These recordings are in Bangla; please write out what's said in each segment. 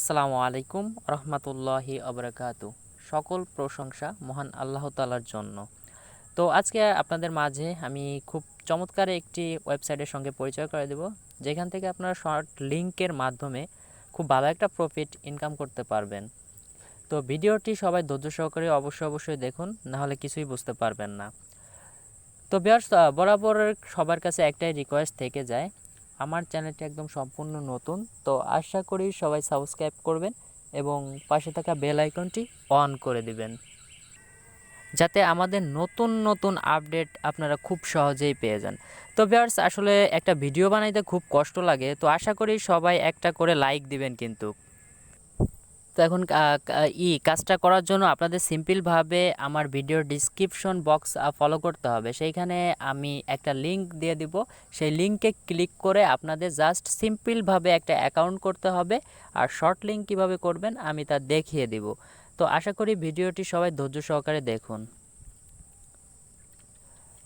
আসসালামু আলাইকুম রহমতুল্লাহি আবরাকাতু। সকল প্রশংসা মহান আল্লাহ তাআলার জন্য। তো আজকে আপনাদের মাঝে আমি খুব চমৎকার একটি ওয়েবসাইটের সঙ্গে পরিচয় করে দেব, যেখান থেকে আপনারা শর্ট লিঙ্কের মাধ্যমে খুব ভালো একটা প্রফিট ইনকাম করতে পারবেন। তো ভিডিওটি সবাই ধৈর্য সহকারে অবশ্যই দেখুন, নাহলে কিছুই বুঝতে পারবেন না। তো ভিউয়ার্স, বরাবর সবার কাছে একটাই রিকোয়েস্ট থেকে যায়, আমার চ্যানেলটি একদম সম্পূর্ণ নতুন, তো আশা করি সবাই সাবস্ক্রাইব করবেন এবং পাশে থাকা বেল আইকনটি অন করে দিবেন, যাতে আমাদের নতুন নতুন আপডেট আপনারা খুব সহজেই পেয়ে যান। তো ভিউয়ার্স, আসলে একটা ভিডিও বানাইতে খুব কষ্ট লাগে, তো আশা করি সবাই একটা করে লাইক দিবেন কিন্তু। তো এখন কাজটা করার জন্য আপনাদের সিম্পলভাবে আমার ভিডিওর ডিসক্রিপশন বক্স ফলো করতে হবে। সেইখানে আমি একটা লিংক দিয়ে দিব, সেই লিংকে ক্লিক করে আপনাদের জাস্ট সিম্পলভাবে একটা অ্যাকাউন্ট করতে হবে। আর শর্ট লিঙ্ক কীভাবে করবেন আমি তা দেখিয়ে দিব। তো আশা করি ভিডিওটি সবাই ধৈর্য সহকারে দেখুন।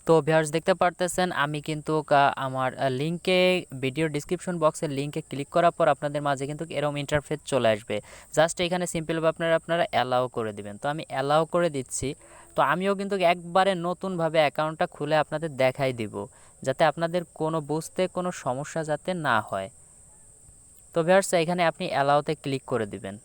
তো ভিউয়ার্স, দেখতে পারতেছেন আমি কিন্তু আমার লিঙ্কে, ভিডিও ডিসক্রিপশন বক্সের লিঙ্কে ক্লিক করার পর আপনাদের মাঝে কিন্তু এরকম ইন্টারফেস চলে আসবে। জাস্ট এখানে সিম্পলভাবে আপনারা অ্যালাউ করে দিবেন। তো আমি অ্যালাউ করে দিচ্ছি। তো আমিও কিন্তু একবারে নতুনভাবে অ্যাকাউন্টটা খুলে আপনাদের দেখাই দিব, যাতে আপনাদের কোনো বুঝতে কোনো সমস্যা যাতে না হয়। তো ভিউয়ার্স, এখানে আপনি অ্যালাউতে ক্লিক করে দিবেন।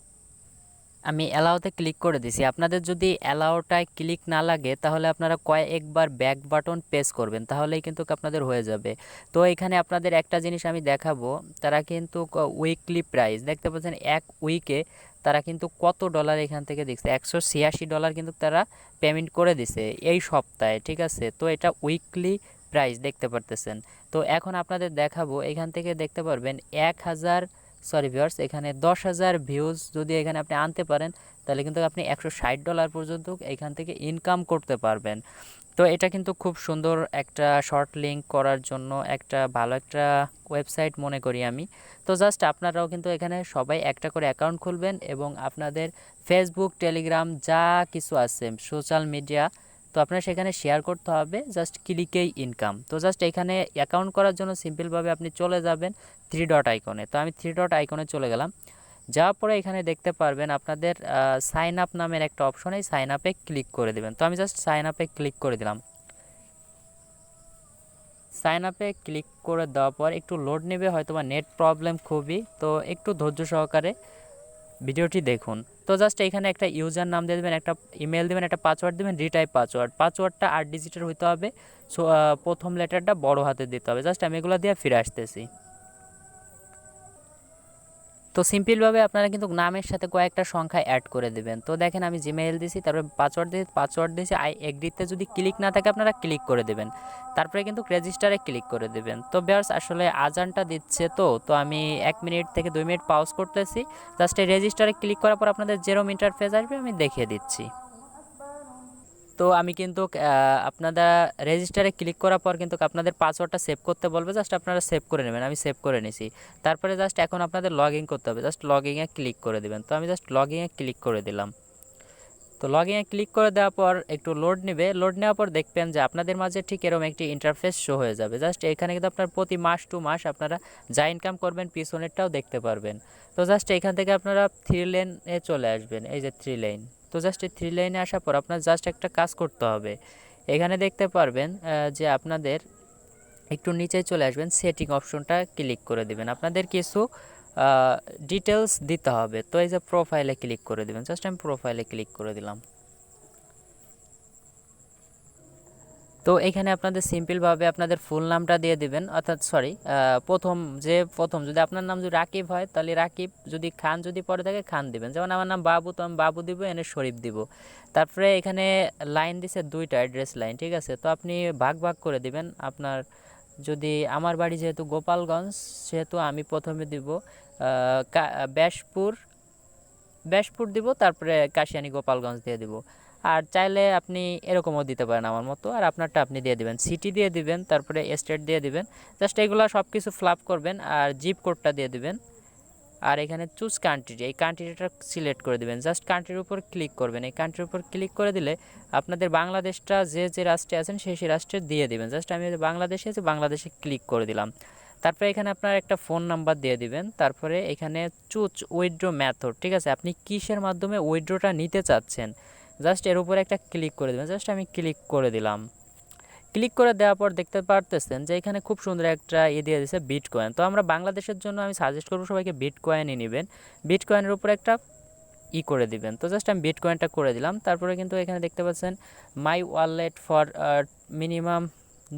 আমি অ্যালাউতে ক্লিক করে দিছি। আপনাদের যদি অ্যালাউটায় ক্লিক না লাগে তাহলে আপনারা কয়েকবার ব্যাক বাটন প্রেস করবেন, তাহলেই কিন্তু আপনাদের হয়ে যাবে। তো এখানে আপনাদের একটা জিনিস আমি দেখাবো, তারা কিন্তু উইকলি প্রাইস দেখতে পাচ্ছেন, এক উইকে তারা কিন্তু কত ডলার এখান থেকে দিচ্ছে, $186 কিন্তু তারা পেমেন্ট করে দিছে এই সপ্তাহে, ঠিক আছে। তো এটা উইকলি প্রাইস দেখতে পারতেছেন। তো এখন আপনাদের দেখাবো, এখান থেকে দেখতে পারবেন 1000, সরি ভিউয়ার্স, এখানে 10,000 ভিউজ যদি এখানে আপনি আনতে পারেন, তাহলে কিন্তু আপনি $160 পর্যন্ত এখান থেকে ইনকাম করতে পারবেন। তো এটা কিন্তু খুব সুন্দর একটা শর্ট লিঙ্ক করার জন্য একটা ভালো একটা ওয়েবসাইট মনে করি আমি। তো জাস্ট আপনারাও কিন্তু এখানে সবাই একটা করে অ্যাকাউন্ট খুলবেন এবং আপনাদের ফেসবুক, টেলিগ্রাম যা কিছু আছে সোশ্যাল মিডিয়া, তো আপনার সেখানে শেয়ার করতে হবে। জাস্ট ক্লিকেই ইনকাম। তো জাস্ট এখানে অ্যাকাউন্ট করার জন্য সিম্পলভাবে আপনি চলে যাবেন থ্রি ডট আইকনে। তো আমি থ্রি ডট আইকনে চলে গেলাম। যাওয়ার পরে এখানে দেখতে পারবেন আপনাদের সাইন আপ নামের একটা অপশন, এই সাইন আপে ক্লিক করে দেবেন। তো আমি জাস্ট সাইন আপে ক্লিক করে দিলাম। সাইন আপে ক্লিক করে দেওয়ার পর একটু লোড নেবে, হয়তো বা নেট প্রবলেম খুবই, তো একটু ধৈর্য সহকারে ভিডিওটি দেখুন। তো জাস্ট এখানে একটা ইউজার নাম দিয়ে দেবেন, একটা ইমেল দেবেন, একটা পাসওয়ার্ড দেবেন, রিটাইপ পাসওয়ার্ডটা 8 ডিজিটের হইতে হবে। সো প্রথম লেটারটা বড় হাতে দিতে হবে। জাস্ট আমি এগুলো দিয়ে ফিরে আসতেছি। তো সিম্পলভাবে আপনারা কিন্তু নামের সাথে কয়েকটা সংখ্যা অ্যাড করে দেবেন। তো দেখেন আমি জিমেইল দিছি, তারপরে পাসওয়ার্ড দিয়েছি, আই এগ্রিতে যদি ক্লিক না থাকে আপনারা ক্লিক করে দেবেন। তারপরে কিন্তু রেজিস্টারে ক্লিক করে দেবেন। তো ভিউয়ার্স, আসলে আজানটা দিচ্ছে, তো আমি 1 মিনিট থেকে 2 মিনিট পাউজ করতেছি। জাস্ট এই রেজিস্টারে ক্লিক করার পর আপনাদের যেরকম ইন্টারফেস আসবে আমি দেখিয়ে দিচ্ছি। তো আমি কিন্তু আপনারা রেজিস্টারে ক্লিক করার পর কিন্তু আপনাদের পাসওয়ার্ডটা সেভ করতে বলবে, জাস্ট আপনারা সেভ করে নেবেন। আমি সেভ করে নিছি। তারপরে জাস্ট এখন আপনাদের লগ ইন করতে হবে, জাস্ট লগ ইনে ক্লিক করে দেবেন। তো আমি জাস্ট লগ ইনে ক্লিক করে দিলাম। তো লগ ইনে ক্লিক করে দেওয়ার পর একটু লোড নেবে, লোড নেওয়ার পর দেখবেন যে আপনাদের মাঝে ঠিক এরকম একটি ইন্টারফেস শো হয়ে যাবে। জাস্ট এখানে কিন্তু আপনার প্রতি মাস টু মাস আপনারা যা ইনকাম করবেন পিছনেরটাও দেখতে পারবেন। তো জাস্ট এখান থেকে আপনারা থ্রি লেনে চলে আসবেন, এই যে থ্রি লাইন। তো জাস্ট এই থ্রি লাইনে আসার পর আপনার জাস্ট একটা কাজ করতে হবে। এখানে দেখতে পারবেন যে আপনাদের একটু নিচে চলে আসবেন, সেটিং অপশনটা ক্লিক করে দিবেন। আপনাদের কিছু ডিটেলস দিতে হবে। তো এই যে প্রোফাইলে ক্লিক করে দিবেন, জাস্ট আমি প্রোফাইলে ক্লিক করে দিলাম। তো এখানে আপনাদের সিম্পলভাবে আপনাদের ফুল নামটা দিয়ে দিবেন, অর্থাৎ সরি, প্রথম যদি আপনার নাম যদি রাকিব হয় তাহলে রাকিব, যদি খান যদি পরে থাকে খান দিবেন। যেমন আমার নাম বাবু, তো আমি বাবু দিব, এনে শরীফ দিব। তারপরে এখানে লাইন দিছে দুইটা, অ্যাড্রেস লাইন, ঠিক আছে। তো আপনি ভাগ ভাগ করে দিবেন। আপনার যদি আমার বাড়ি যেহেতু গোপালগঞ্জ, সেহেতু আমি প্রথমে দিব ব্যাসপুর ব্যাসপুর দিব, তারপরে কাশিয়ানী গোপালগঞ্জ দিয়ে দিব। আর চাইলে আপনি এরকমও দিতে পারেন আমার মতো, আর আপনারটা আপনি দিয়ে দিবেন, সিটি দিয়ে দিবেন, তারপরে স্টেট দিয়ে দিবেন। জাস্ট এগুলো সব কিছু ফ্লাপ করবেন আর জিপ কোডটা দিয়ে দিবেন। আর এখানে চুজ কান্ট্রি, এই কান্ট্রিটা সিলেক্ট করে দিবেন। জাস্ট কান্ট্রির উপর ক্লিক করবেন। এই কান্ট্রির উপর ক্লিক করে দিলে আপনাদের বাংলাদেশটা যে রাষ্ট্রে আছেন সেই রাষ্ট্রে দিয়ে দিবেন। জাস্ট আমি বাংলাদেশে আছে, বাংলাদেশে ক্লিক করে দিলাম। তারপরে এখানে আপনার একটা ফোন নাম্বার দিয়ে দিবেন। তারপরে এখানে চুজ উইথড্র মেথড, ঠিক আছে, আপনি কিসের মাধ্যমে উইথড্রটা নিতে চাচ্ছেন জাস্ট এর উপরে একটা ক্লিক করে দেবেন। জাস্ট আমি ক্লিক করে দিলাম। ক্লিক করে দেওয়ার পর দেখতে পারতেছেন যে এখানে খুব সুন্দর একটা দিয়ে দিয়েছে বিটকয়েন। তো আমরা বাংলাদেশের জন্য আমি সাজেস্ট করবো সবাইকে বিটকয়েনই নেবেন। বিটকয়েনের উপরে একটা করে দিবেন। তো জাস্ট আমি বিটকয়েনটা করে দিলাম। তারপরে কিন্তু এখানে দেখতে পাচ্ছেন মাই ওয়ালেট ফর মিনিমাম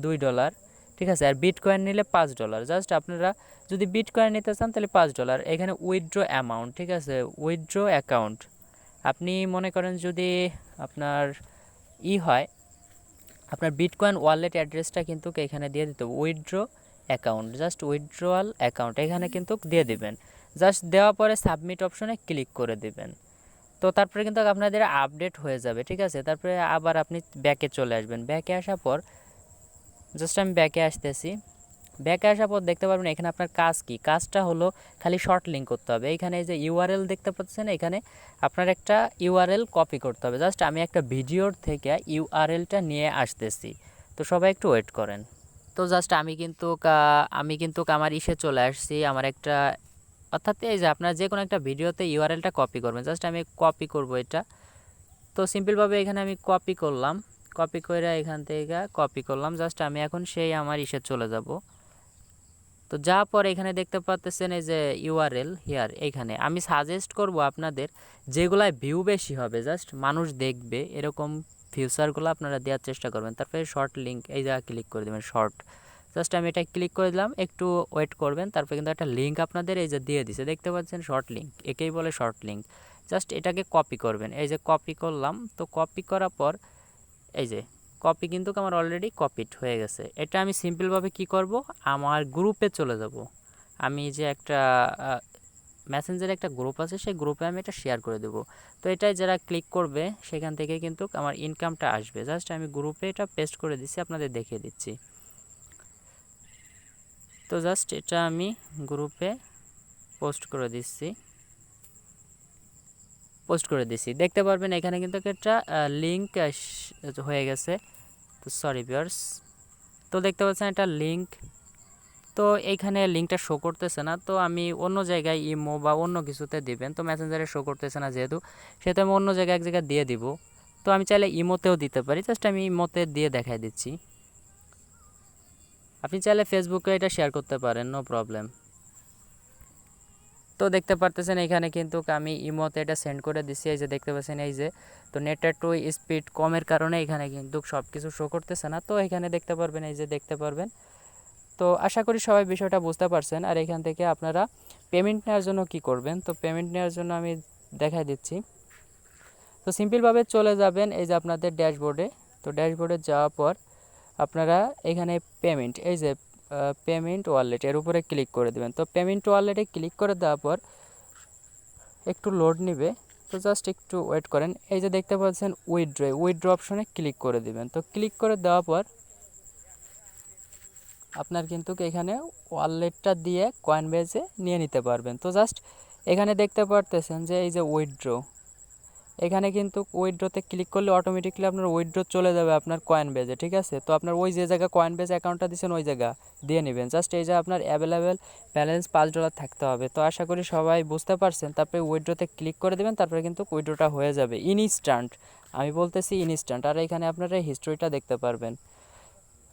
$2, ঠিক আছে, আর বিটকয়েন নিলে $5। জাস্ট আপনারা যদি বিটকয়েন নিতে চান তাহলে $5। এখানে উইথড্র অ্যামাউন্ট, ঠিক আছে, উইথড্র অ্যাকাউন্ট আপনি মনে করেন যদি আপনার হয় আপনার বিটকয়েন ওয়ালেট অ্যাড্রেসটা কিন্তু এখানে দিয়ে দিতে হবে, withdraw account, just withdrawal account এখানে কিন্তু দিয়ে দিবেন। জাস্ট দেওয়ার পরে সাবমিট অপশনে ক্লিক করে দিবেন। তো তারপরে কিন্তু আপনাদের আপডেট হয়ে যাবে, ঠিক আছে। তারপরে আবার আপনি ব্যাকে চলে আসবেন। ব্যাকে আসার পর জাস্ট আমি ব্যাকে আসতেছি। ব্যাকে আসার পর দেখতে পারবেন এখানে আপনার কাজ কি, কাজটা হলো খালি শর্ট লিঙ্ক করতে হবে। এখানে এই যে ইউআরএল দেখতে পাচ্ছেন, এখানে আপনার একটা ইউআরএল কপি করতে হবে। জাস্ট আমি একটা ভিডিওর থেকে ইউআরএলটা নিয়ে আসতেছি, তো সবাই একটু ওয়েট করেন। তো জাস্ট আমি কিন্তু আমার চলে আসছি, আমার একটা, অর্থাৎ এই যে আপনার যে কোনো একটা ভিডিওতে ইউআরএলটা কপি করবেন। জাস্ট আমি কপি করব এটা। তো সিম্পলভাবে এখানে আমি কপি করলাম, কপি করে এখান থেকে কপি করলাম। জাস্ট আমি এখন সেই আমার চলে যাব। তো যাওয়ার পর এখানে দেখতে পাচ্ছেন এই যে ইউআরএল হিয়ার, এইখানে আমি সাজেস্ট করব আপনাদের যেগুলায় ভিউ বেশি হবে, জাস্ট মানুষ দেখবে এরকম ফিউচারগুলো আপনারা দেওয়ার চেষ্টা করবেন। তারপরে শর্ট লিঙ্ক এই জায়গা ক্লিক করে দেবেন, শর্ট। জাস্ট আমি এটা ক্লিক করে দিলাম, একটু ওয়েট করবেন। তারপরে কিন্তু একটা লিঙ্ক আপনাদের এই যে দিয়ে দিছে, দেখতে পাচ্ছেন শর্ট লিঙ্ক, একেই বলে শর্ট লিঙ্ক। জাস্ট এটাকে কপি করবেন, এই যে কপি করলাম। তো কপি করার পর এই যে কপি কিন্তু আমার অলরেডি কপিড হয়ে গেছে। এটা আমি সিম্পলভাবে কি করব, আমার গ্রুপে চলে যাব। আমি যে একটা মেসেঞ্জারে একটা গ্রুপ আছে, সেই গ্রুপে আমি এটা শেয়ার করে দেব। তো এটাই যারা ক্লিক করবে সেখান থেকে কিন্তু আমার ইনকামটা আসবে। জাস্ট আমি গ্রুপে এটা পেস্ট করে দিচ্ছি, আপনাদের দেখিয়ে দিচ্ছি। তো জাস্ট এটা আমি গ্রুপে পোস্ট করে দিচ্ছি, দেখতে পারবেন এখানে কিন্তু একটা লিঙ্ক হয়ে গেছে। তো সরি ভিউয়ার্স, তো দেখতে পাচ্ছেন একটা লিঙ্ক, তো এইখানে লিঙ্কটা শো করতেছে না। তো আমি অন্য জায়গায় ইমো বা অন্য কিছুতে দিবেন, তো মেসেঞ্জারে শো করতেছে না যেহেতু, সেহেতু আমি অন্য জায়গায় এক জায়গায় দিয়ে দিব। তো আমি চাইলে ইমোতেও দিতে পারি, জাস্ট আমি ইমোতে দিয়ে দেখাই দিচ্ছি। আপনি চাইলে ফেসবুকে এটা শেয়ার করতে পারেন, নো প্রবলেম। তো দেখতে পারতেছেন এখানে কিন্তু আমি ইমোতে এটা সেন্ড করে দিচ্ছি, এই যে দেখতে পাচ্ছেন এই যে। তো নেটের টু স্পিড কমের কারণে এখানে কিন্তু সব কিছু শো করতেছে না। তো এখানে দেখতে পারবেন, এই যে দেখতে পারবেন। তো আশা করি সবাই বিষয়টা বুঝতে পারছেন। আর এখান থেকে আপনারা পেমেন্ট নেওয়ার জন্য কি করবেন, তো পেমেন্ট নেওয়ার জন্য আমি দেখাই দিচ্ছি। তো সিম্পলভাবে চলে যাবেন এই যে আপনাদের ড্যাশবোর্ডে। তো ড্যাশবোর্ডে যাওয়ার পর আপনারা এখানে পেমেন্ট, এই যে পেমেন্ট ওয়ালেট, এর উপরে ক্লিক করে দেবেন। তো পেমেন্ট ওয়ালেটে ক্লিক করে দেওয়ার পর একটু লোড নেবে, তো জাস্ট একটু ওয়েট করেন। এই যে দেখতে পাচ্ছেন উইথড্র অপশনে ক্লিক করে দিবেন। তো ক্লিক করে দেওয়ার পর আপনার কিন্তু এখানে ওয়ালেটটা দিয়ে কয়েন বেজে নিয়ে নিতে পারবেন। তো জাস্ট এখানে দেখতে পারতেছেন যে এই যে উইথড্র, এখানে কিন্তু উইথড্রতে ক্লিক করলে অটোমেটিকলি আপনার উইথড্র চলে যাবে আপনার কয়েন বেজে, ঠিক আছে। তো আপনার ওই যে জায়গা কয়েন বেজ অ্যাকাউন্টটা দিচ্ছেন ওই জায়গা দিয়ে নেবেন। জাস্ট এই যে আপনার অ্যাভেলেবেল ব্যালেন্স $5 থাকতে হবে। তো আশা করি সবাই বুঝতে পারছেন। তারপরে উইথড্রতে ক্লিক করে দেবেন, তারপরে কিন্তু উইথড্রটা হয়ে যাবে ইনস্ট্যান্ট, আমি বলতেছি ইনস্ট্যান্ট। আর এখানে আপনারা হিস্ট্রিটা দেখতে পারবেন।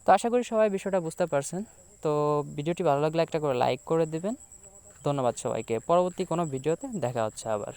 তো আশা করি সবাই বিষয়টা বুঝতে পারছেন। তো ভিডিওটি ভালো লাগলে একটা করে লাইক করে দেবেন। ধন্যবাদ সবাইকে। পরবর্তী কোনো ভিডিওতে দেখা হচ্ছে আবার।